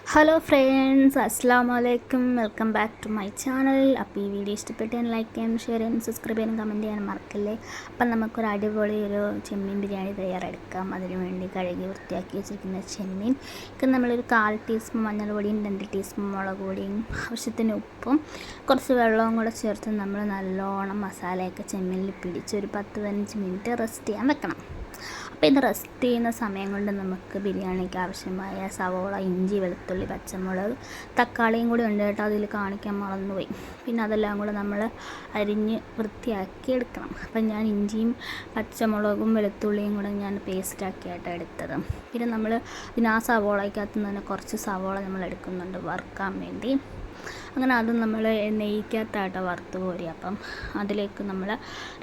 Hello friends, അസ്സാം വലൈക്കും. Welcome back to my channel. അപ്പോൾ ഈ വീഡിയോ ഇഷ്ടപ്പെട്ടാൽ ലൈക്ക് ചെയ്യാനും ഷെയർ ചെയ്യാനും സബ്സ്ക്രൈബ് ചെയ്യാനും കമൻറ്റ് ചെയ്യാനും മറക്കല്ലേ. അപ്പം നമുക്കൊരു അടിപൊളി ഒരു ചെമ്മീൻ ബിരിയാണി തയ്യാറെടുക്കാം. അതിനുവേണ്ടി കഴുകി വൃത്തിയാക്കി വെച്ചിരിക്കുന്ന ചെമ്മീൻ നമ്മളൊരു 1/4 ടീസ്പൂൺ മഞ്ഞൾപ്പൊടിയും 2 ടീസ്പൂൺ മുളക് പൊടിയും ആവശ്യത്തിന് ഉപ്പും കുറച്ച് വെള്ളവും കൂടെ ചേർത്ത് നമ്മൾ നല്ലോണം മസാലയൊക്കെ ചെമ്മീനിൽ പിടിച്ച് ഒരു 10-15 മിനിറ്റ് റെസ്റ്റ് ചെയ്യാൻ വെക്കണം. അപ്പോൾ ഇത് റെസ്റ്റ് ചെയ്യുന്ന സമയം കൊണ്ട് നമുക്ക് ബിരിയാണിക്ക് ആവശ്യമായ സവോള, ഇഞ്ചി, വെളുത്തുള്ളി, പച്ചമുളക്, തക്കാളിയും കൂടി ഉണ്ട് കേട്ടോ, അതിൽ കാണിക്കാൻ മറന്നുപോയി. പിന്നെ അതെല്ലാം കൂടെ നമ്മൾ അരിഞ്ഞ് വൃത്തിയാക്കി എടുക്കണം. അപ്പം ഞാൻ ഇഞ്ചിയും പച്ചമുളകും വെളുത്തുള്ളിയും കൂടെ ഞാൻ പേസ്റ്റാക്കിയായിട്ടാണ് എടുത്തത്. പിന്നെ നമ്മൾ ആ സവോളയ്ക്കകത്ത് നിന്ന് തന്നെ കുറച്ച് സവോള നമ്മൾ എടുക്കുന്നുണ്ട് വറുക്കാൻ വേണ്ടി. അങ്ങനെ അത് നമ്മൾ നെയ്ക്കകത്തായിട്ട് വറുത്ത് കോരി. അപ്പം അതിലേക്ക് നമ്മൾ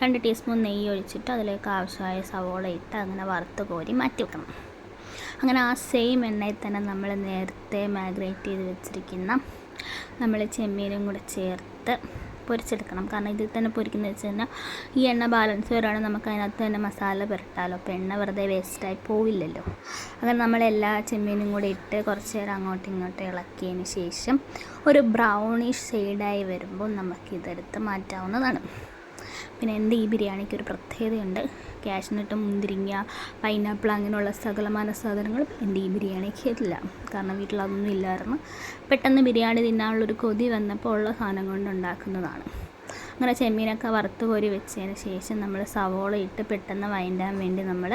2 ടീസ്പൂൺ നെയ്യ് ഒഴിച്ചിട്ട് അതിലേക്ക് ആവശ്യമായ സവോള ഇട്ട് അങ്ങനെ വറുത്ത് കോരി മാറ്റി വെക്കണം. അങ്ങനെ ആ സെയിം എണ്ണയിൽ തന്നെ നമ്മൾ നേരത്തെ മാഗ്നേറ്റ് ചെയ്ത് വെച്ചിരിക്കുന്ന നമ്മൾ ചെമ്മീനും കൂടെ ചേർത്ത് പൊരിച്ചെടുക്കണം. കാരണം ഇതിൽ തന്നെ പൊരിക്കുന്നത് വെച്ച് കഴിഞ്ഞാൽ ഈ എണ്ണ ബാലൻസ് വരികയാണെങ്കിൽ നമുക്ക് അതിനകത്ത് തന്നെ മസാല പുരട്ടാലോ. അപ്പോൾ എണ്ണ വെറുതെ വേസ്റ്റായി പോവില്ലല്ലോ. അങ്ങനെ നമ്മളെല്ലാ ചെമ്മീനും കൂടി ഇട്ട് കുറച്ച് നേരം അങ്ങോട്ടും ഇങ്ങോട്ടും ഇളക്കിയതിന് ശേഷം ഒരു ബ്രൗണിഷ് ഷെയ്ഡായി വരുമ്പോൾ നമുക്കിതെടുത്ത് മാറ്റാവുന്നതാണ്. പിന്നെ ഈ ബിരിയാണിക്ക് ഒരു പ്രത്യേകതയുണ്ട്. കാഷ്നട്ട്, മുന്തിരിങ്ങ, പൈനാപ്പിൾ അങ്ങനെയുള്ള സകലമാന സാധനങ്ങൾ ഈ ബിരിയാണിക്ക് ഇല്ല. കാരണം വീട്ടിലതൊന്നും ഇല്ലായിരുന്നു. പെട്ടെന്ന് ബിരിയാണി തിന്നാനുള്ളൊരു കൊതി വന്നപ്പോൾ ഉള്ള സാധനം കൊണ്ട് ഉണ്ടാക്കുന്നതാണ്. അങ്ങനെ ചെമ്മീനൊക്കെ വറുത്ത് കോരി വെച്ചതിന് ശേഷം നമ്മൾ സവോള ഇട്ട് പെട്ടെന്ന് വഴണ്ടാൻ വേണ്ടി നമ്മൾ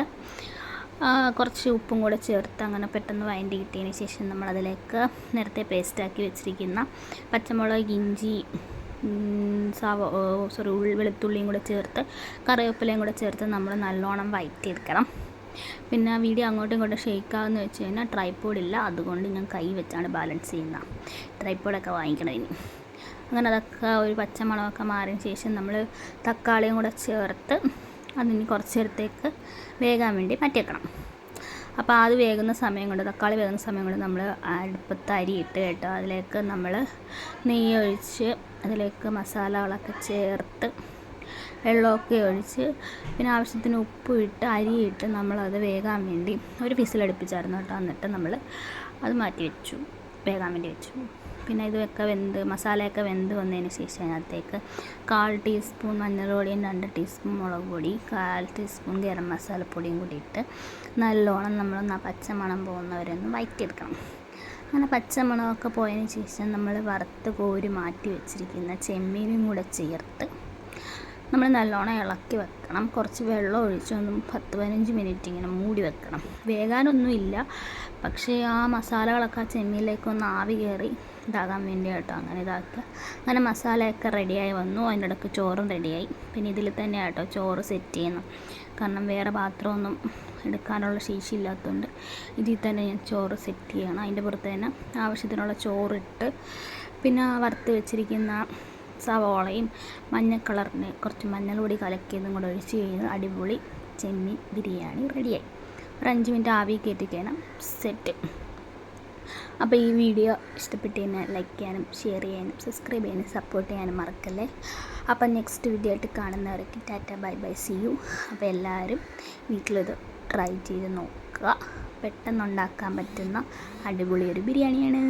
കുറച്ച് ഉപ്പും കൂടെ ചേർത്ത് അങ്ങനെ പെട്ടെന്ന് വഴണ്ടി കിട്ടിയതിന് ശേഷം നമ്മളതിലേക്ക് നേരത്തെ പേസ്റ്റാക്കി വെച്ചിരിക്കുന്ന പച്ചമുളക്, ഇഞ്ചി, വെളുത്തുള്ളിയും കൂടെ ചേർത്ത് കറിവേപ്പിലയും കൂടെ ചേർത്ത് നമ്മൾ നല്ലോണം വഴറ്റിയെടുക്കണം. പിന്നെ വീഡിയോ അങ്ങോട്ടും ഇങ്ങോട്ടും ഷെയ്ക്കാമെന്ന് വെച്ച് കഴിഞ്ഞാൽ ട്രൈപോഡില്ല, അതുകൊണ്ട് ഞാൻ കൈ വെച്ചാണ് ബാലൻസ് ചെയ്യുന്നത്. ട്രൈപോഡൊക്കെ വാങ്ങിക്കണം ഇനി. അങ്ങനെ അതൊക്കെ ഒരു പച്ചമുളകൊക്കെ മാറിയതിന് ശേഷം നമ്മൾ തക്കാളിയും കൂടെ ചേർത്ത് അതിന് കുറച്ച് നേരത്തേക്ക് വേകാൻ വേണ്ടി മാറ്റിവെക്കണം. അപ്പോൾ അത് വേകുന്ന സമയം കൊണ്ട്, തക്കാളി വേകുന്ന സമയം കൊണ്ട് നമ്മൾ അടുപ്പത്ത് അരി ഇട്ട് കേട്ടോ, അതിലേക്ക് നമ്മൾ നെയ്യ് ഒഴിച്ച് അതിലേക്ക് മസാലകളൊക്കെ ചേർത്ത് വെള്ളമൊക്കെ ഒഴിച്ച് പിന്നെ ആവശ്യത്തിന് ഉപ്പ് ഇട്ട് അരിയിട്ട് നമ്മളത് വേകാൻ വേണ്ടി ഒരു വിസിലടുപ്പിച്ചായിരുന്നു കേട്ടോ. എന്നിട്ട് നമ്മൾ അത് മാറ്റി വെച്ചു, വേകാൻ വേണ്ടി വെച്ചു. പിന്നെ ഇതൊക്കെ മസാലയൊക്കെ വെന്ത് വന്നതിന് ശേഷം അതിനകത്തേക്ക് 1/4 ടീസ്പൂൺ മഞ്ഞൾപ്പൊടിയും 2 ടീസ്പൂൺ മുളക് പൊടി, 1/4 ടീസ്പൂൺ ഗരം മസാലപ്പൊടിയും കൂടി ഇട്ട് നല്ലോണം നമ്മളൊന്ന് ആ പച്ചമണം പോകുന്നവരൊന്ന് വഴറ്റിയെടുക്കണം. അങ്ങനെ പച്ചമണമൊക്കെ പോയതിന് ശേഷം നമ്മൾ വറുത്ത് കോരി മാറ്റി വെച്ചിരിക്കുന്ന ചെമ്മീനും കൂടെ ചേർത്ത് നമ്മൾ നല്ലോണം ഇളക്കി വെക്കണം. കുറച്ച് വെള്ളം ഒഴിച്ചൊന്നും 10-15 മിനിറ്റ് ഇങ്ങനെ മൂടി വെക്കണം. വേകാനൊന്നുമില്ല, പക്ഷേ ആ മസാലകളൊക്കെ ആ ചെമ്മീനിലേക്കൊന്ന് ആവി കയറി ഇതാകാൻ വേണ്ടി കേട്ടോ. അങ്ങനെ ഇതാക്കുക. അങ്ങനെ മസാലയൊക്കെ റെഡിയായി വന്നു. അതിൻ്റെ ഇടയ്ക്ക് ചോറും റെഡിയായി. പിന്നെ ഇതിൽ തന്നെ കേട്ടോ ചോറ് സെറ്റ് ചെയ്യുന്നു. കാരണം വേറെ പാത്രമൊന്നും എടുക്കാനുള്ള ശേഷി ഇല്ലാത്തതുകൊണ്ട് ഇതിൽ തന്നെ ഞാൻ ചോറ് സെറ്റ് ചെയ്യണം. അതിൻ്റെ പുറത്ത് തന്നെ ആവശ്യത്തിനുള്ള ചോറിട്ട് പിന്നെ വറുത്ത് വെച്ചിരിക്കുന്ന സവോളയും മഞ്ഞ കളറിന് കുറച്ച് മഞ്ഞൾപ്പൊടി കലക്കിയതും കൂടെ ഒഴിച്ച് കഴിഞ്ഞാൽ അടിപൊളി ചെമ്മീൻ ബിരിയാണി റെഡിയായി. ഒരു 5 മിനിറ്റ് ആവി കയറ്റിക്കണം, സെറ്റ്. അപ്പോൾ ഈ വീഡിയോ ഇഷ്ടപ്പെട്ട് കഴിഞ്ഞാൽ ലൈക്ക് ചെയ്യാനും ഷെയർ ചെയ്യാനും സബ്സ്ക്രൈബ് ചെയ്യാനും സപ്പോർട്ട് ചെയ്യാനും മറക്കല്ലേ. അപ്പം നെക്സ്റ്റ് വീഡിയോ ആയിട്ട് കാണുന്നവരൊക്കെ tata, bye bye, see you. അപ്പോൾ എല്ലാവരും വീട്ടിലിത് ട്രൈ ചെയ്ത് നോക്കുക. പെട്ടെന്നുണ്ടാക്കാൻ പറ്റുന്ന അടിപൊളി ഒരു ബിരിയാണിയാണ്.